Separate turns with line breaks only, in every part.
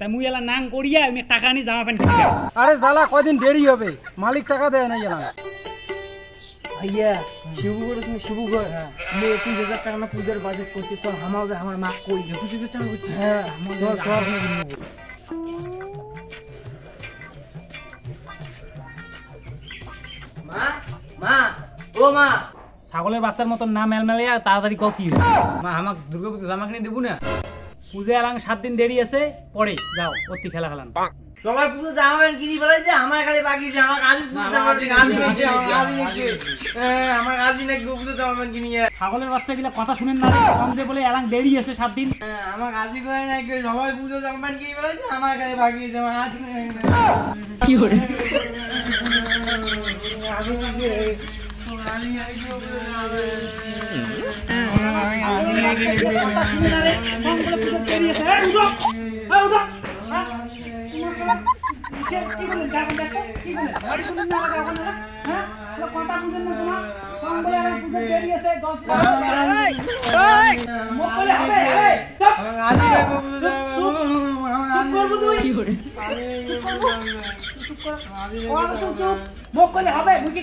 তাই মুই এলা নাং করিয়া আমি টাকা নিয়ে জামা প্যান্ট কিনে দেব।
আরে জ্বালা কয়দিন দেরি হবে, মালিক টাকা দেয় না এলা।
ভাইয়া শিবুগড় তুমি শিবুগড় আমি 21,000 টাকা না পূজার বাজেট করছি, তো আমার মা কই 21,000 টাকা করছি। হ্যাঁ চল চল মা মা ও মা,
ছাগলের বাচ্চার মতন না মেলমেলিয়া তাড়াতাড়ি ক কি
মা আমাকে দুর্গাপূজা জামা কিনে দেবো না?
পূজা এলাং 7 দিন দেরি আছে, পরে যাও অতি খেলা খেলান।
সবাই পুজো জামা প্যান্ট কিনি ফেলাইছে, আমার খালি বাকি আছে। আমার কাজী পুজো জামা প্যান্ট কাজী নাকি আমার কাজী নাকি পুজো জামা প্যান্ট কিনি।
ছাগলের বাচ্চা গিলা কথা শুনেন না রে, কম যে বলে এলাং দেরি আছে 7 দিন।
আমার কাজী করে নাকি সবাই পুজো জামা প্যান্ট কিনি ফেলাইছে, আমার খালি বাকি আছে। আমার কাজী
কি করে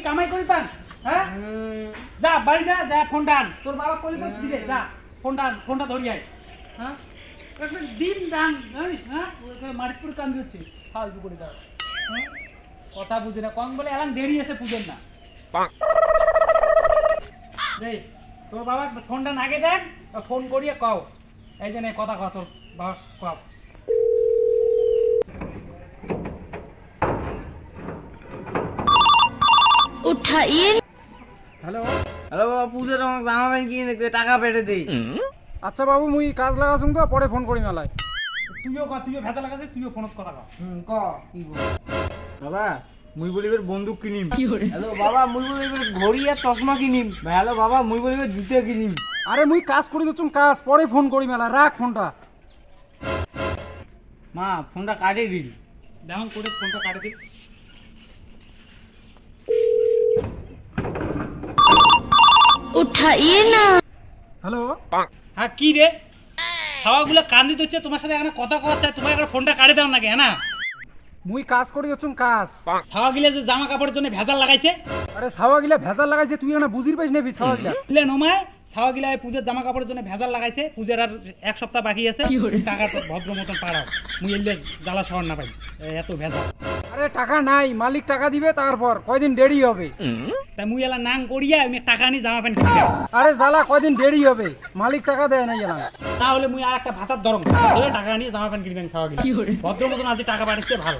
কামাই করি পান? হ্যাঁ যা বাড়ি যা, যা ফোনটা আন, তোর বাবা কলি তো দিবে, যা ফোনটা ধরিয়ে আয়। হ্যাঁ দিন দান হ্যাঁ মারিপুর কান দিচ্ছে ফালতু করে যাও, কথা বুঝে না, কম বলে এলাম দেরি আছে পুজোর না। তোর বাবা ফোনটা নাগে দেন, ফোন করিয়ে কও এই যে কথা কত বাস কও।
হ্যালো
হ্যালো বাবা, পুজোর আমার জামা প্যান্ট কিনে টাকা পেটে দেই।
আচ্ছা বাবু, মুই কাজ লাগাছুম তো, পরে ফোন করি মেলায়।
তুইও ভেজা লাগাছে, তুইও ফোনত কথা কও।
ক কি বল বাবা, মুই বলিবের বন্দুক কিনিম। হ্যালো বাবা, মুই বলিবের ঘড়ি আর চশমা কিনিম। হ্যালো বাবা, মুই বলিবের জুতো কিনিম।
আরে মুই কাজ করি তো কাজ, পরে ফোন করি মেলায়, রাখ ফোনটা।
মা ফোনটা কাটিয়ে দিল।
দেখুন করে ফোনটা কাটে দিন।
उठाइए ना।
হ্যালো
হ্যাঁ কি রে, খাওয়াগুলো কান্দি দিচ্ছে, তোমার সাথে এখানে কথা কওয়া চাই, তোমার একটা ফোনটা কাটে দাও নাকি? হ্যাঁ না,
মুই কাজ করি হচ্ছুম কাজ।
ছাওয়া গিলে যে জামা কাপড়ের জন্য ভেজাল লাগাইছে,
আরে ছাওয়া গিলা ভেজাল লাগাইছে, তুই এখানে বুঝির পাইস নেবি ছাওয়া গিলা।
বুঝলে নমায় ছাওয়া গিলা পুজোর জামা কাপড়ের জন্য ভেজাল লাগাইছে, পুজোর আর 1 সপ্তাহ বাকি আছে, টাকা তো ভদ্র মতন পাড়াও, মুই এলে জ্বালা শহর না পাই এত ভেজাল।
আরে টাকা নাই, মালিক টাকা দিবে, তারপর কয়দিন দেরি হবে।
তাই মুই এলা নাং করিয়া আমি টাকা নিয়ে জামা প্যান্ট কিনে দেব।
আরে জ্বালা কয়দিন দেরি হবে, মালিক টাকা দেয় না এলা।
তাহলে মুই আর একটা ভাতার ধরম টাকা নিয়ে জামা প্যান্ট কিনবেন ছাওয়া গিলা, ভদ্র মতন আজ টাকা পাঠিয়েছে ভালো।